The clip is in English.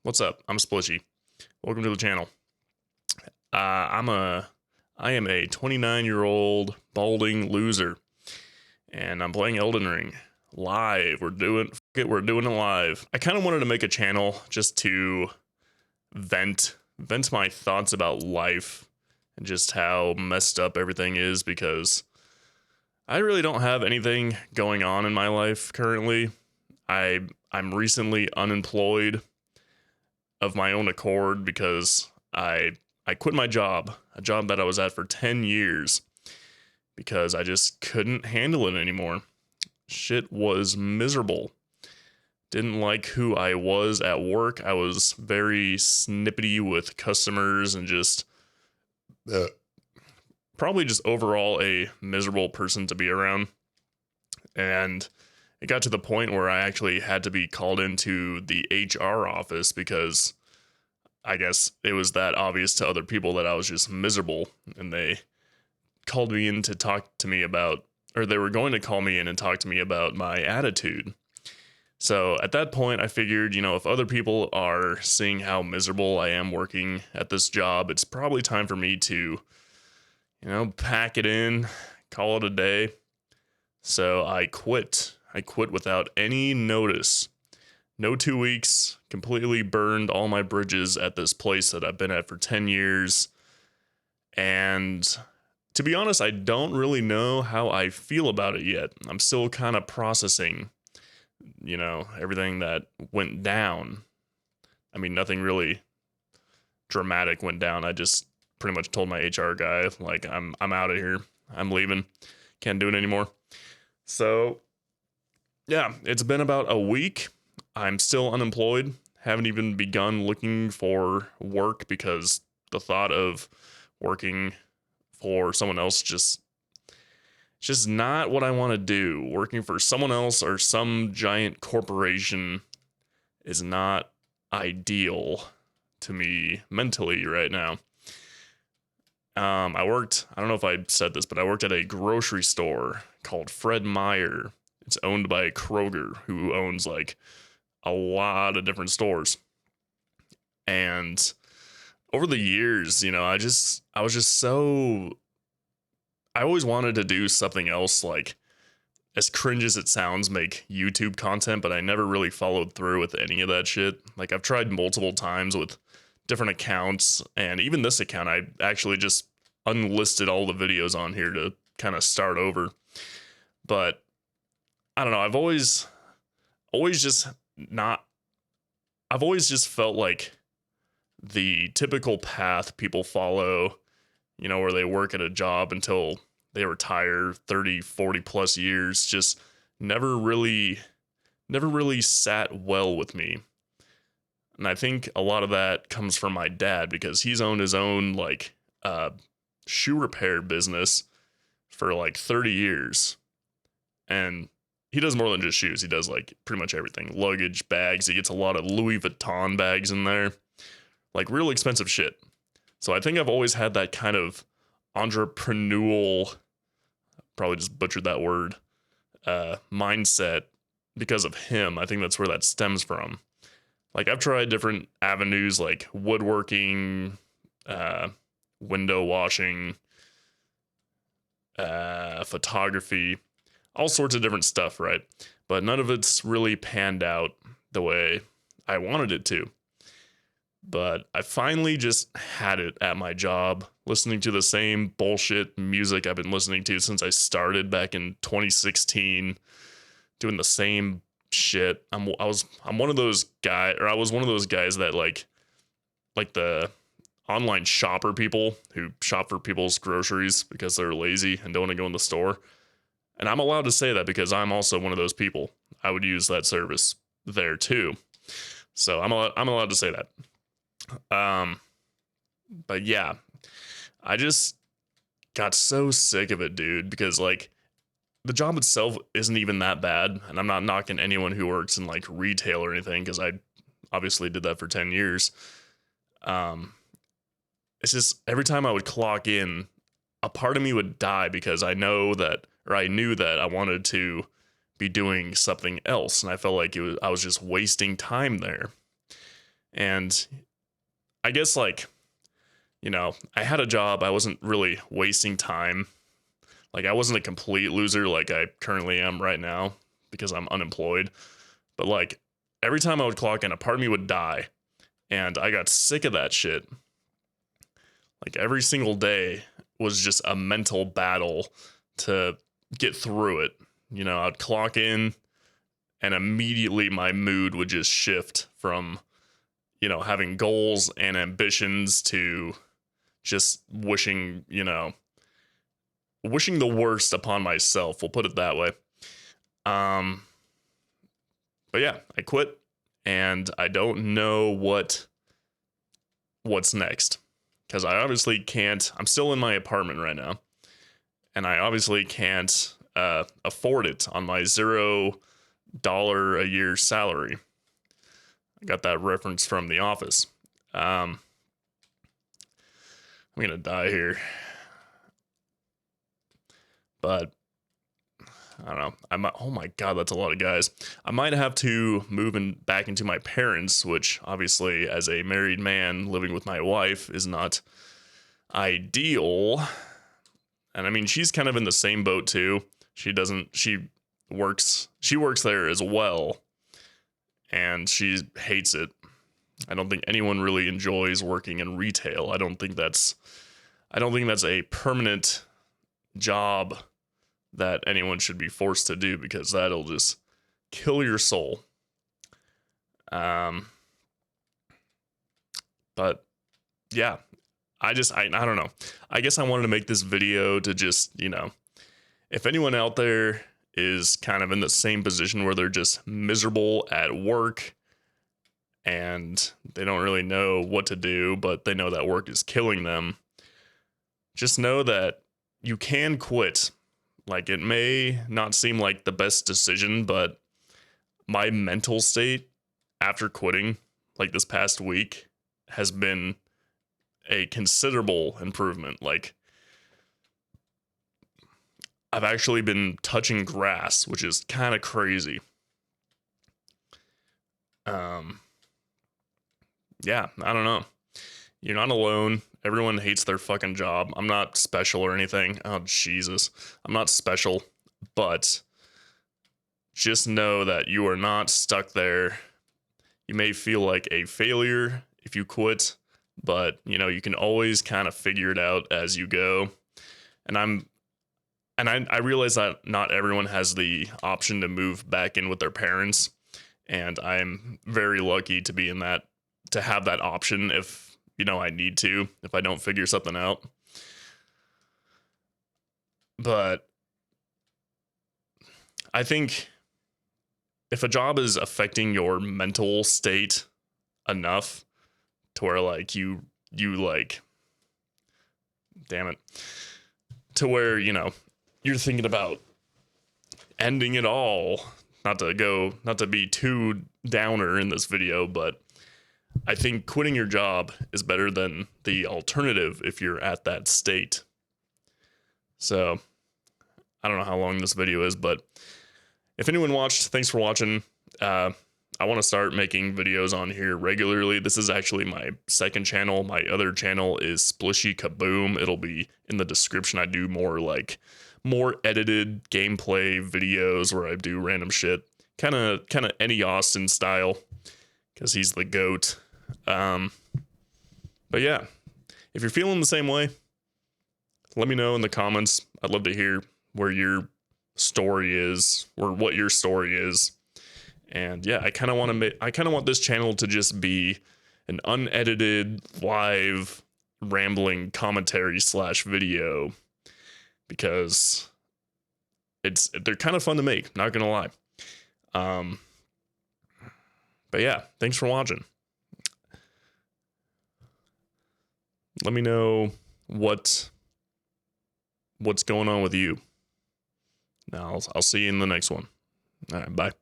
What's up? I'm Splishy. Welcome to the channel. I am a 29-year-old balding loser, and I'm playing Elden Ring live. We're doing it live. I kind of wanted to make a channel just to vent my thoughts about life and just how messed up everything is, because I really don't have anything going on in my life currently. I'm recently unemployed of my own accord because I quit my job, a job that I was at for 10 years, because I just couldn't handle it anymore. Shit was miserable. Didn't like who I was at work. I was very snippety with customers and just probably just overall a miserable person to be around. And it got to the point where I actually had to be called into the HR office because I guess it was that obvious to other people that I was just miserable, and they called me in to talk to me about, or they were going to call me in and talk to me about my attitude. So at that point, I figured, if other people are seeing how miserable I am working at this job, it's probably time for me to, pack it in, call it a day. So I quit. I quit without any notice. No 2 weeks, completely burned all my bridges at this place that I've been at for 10 years. And to be honest, I don't really know how I feel about it yet. I'm still kind of processing, everything that went down. I mean, nothing really dramatic went down. I just pretty much told my HR guy, like, I'm out of here. I'm leaving. Can't do it anymore. So, yeah, it's been about a week. I'm still unemployed. Haven't even begun looking for work because the thought of working for someone else just not what I want to do. Working for someone else or some giant corporation is not ideal to me mentally right now. I don't know if I said this, but I worked at a grocery store called Fred Meyer. It's owned by Kroger, who owns like a lot of different stores. And over the years, I always wanted to do something else, like, as cringe as it sounds, make YouTube content, but I never really followed through with any of that shit. Like, I've tried multiple times with different accounts, and even this account, I actually just unlisted all the videos on here to kind of start over. But I don't know, I've always just felt like the typical path people follow, where they work at a job until they retire 30, 40 plus years, just never really sat well with me. And I think a lot of that comes from my dad, because he's owned his own shoe repair business for like 30 years. And he does more than just shoes. He does like pretty much everything. Luggage, bags. He gets a lot of Louis Vuitton bags in there. Like real expensive shit. So I think I've always had that kind of entrepreneurial, probably just butchered that word, mindset because of him. I think that's where that stems from. Like, I've tried different avenues like woodworking, window washing, photography, all sorts of different stuff, right? But none of it's really panned out the way I wanted it to. But I finally just had it at my job, listening to the same bullshit music I've been listening to since I started back in 2016, doing the same shit. I was one of those guys that like the online shopper people who shop for people's groceries because they're lazy and don't want to go in the store. And I'm allowed to say that because I'm also one of those people. I would use that service there too. So I'm allowed to say that. But yeah, I just got so sick of it, dude, because like the job itself isn't even that bad. And I'm not knocking anyone who works in like retail or anything, because I obviously did that for 10 years. It's just every time I would clock in, a part of me would die because I knew that I wanted to be doing something else. And I felt like I was just wasting time there. And I guess, like, I had a job. I wasn't really wasting time. Like, I wasn't a complete loser like I currently am right now because I'm unemployed. But, like, every time I would clock in, a part of me would die. And I got sick of that shit. Like, every single day was just a mental battle to get through it. I'd clock in, and immediately my mood would just shift from, having goals and ambitions to just wishing the worst upon myself. We'll put it that way. But yeah, I quit, and I don't know what's next, because I obviously can't. I'm still in my apartment right now, and I obviously can't afford it on my $0 a year salary. I got that reference from The Office. I'm gonna die here, but I don't know. Oh my god, that's a lot of guys. I might have to move back into my parents', which obviously, as a married man living with my wife, is not ideal. And I mean, she's kind of in the same boat too. She works there as well, and she hates it. I don't think anyone really enjoys working in retail. I don't think that's a permanent job that anyone should be forced to do, because that'll just kill your soul. But yeah, I don't know. I guess I wanted to make this video to just, if anyone out there is kind of in the same position where they're just miserable at work and they don't really know what to do, but they know that work is killing them, just know that you can quit. Like, it may not seem like the best decision, but my mental state after quitting, like this past week, has been a considerable improvement. Like, I've actually been touching grass, which is kind of crazy. Yeah, I don't know. You're not alone. Everyone hates their fucking job. I'm not special or anything. Oh, Jesus. I'm not special, but just know that you are not stuck there. You may feel like a failure if you quit, but, you can always kind of figure it out as you go. And I realize that not everyone has the option to move back in with their parents, and I'm very lucky to be to have that option if, I need to, if I don't figure something out. But I think if a job is affecting your mental state enough to where, like, you like, damn it, to where, you're thinking about ending it all, not to be too downer in this video, but I think quitting your job is better than the alternative if you're at that state. So, I don't know how long this video is, but if anyone watched, thanks for watching. I want to start making videos on here regularly. This is actually my second channel. My other channel is Splishy Kaboom. It'll be in the description. I do more edited gameplay videos where I do random shit. Kind of Eddie Austin style, because he's the GOAT. But yeah, if you're feeling the same way, let me know in the comments. I'd love to hear where your story is, or what your story is. And yeah, I kind of want this channel to just be an unedited, live, rambling commentary / video, because they're kind of fun to make, not gonna lie. But yeah, thanks for watching. Let me know what's going on with you. Now I'll see you in the next one. All right, bye.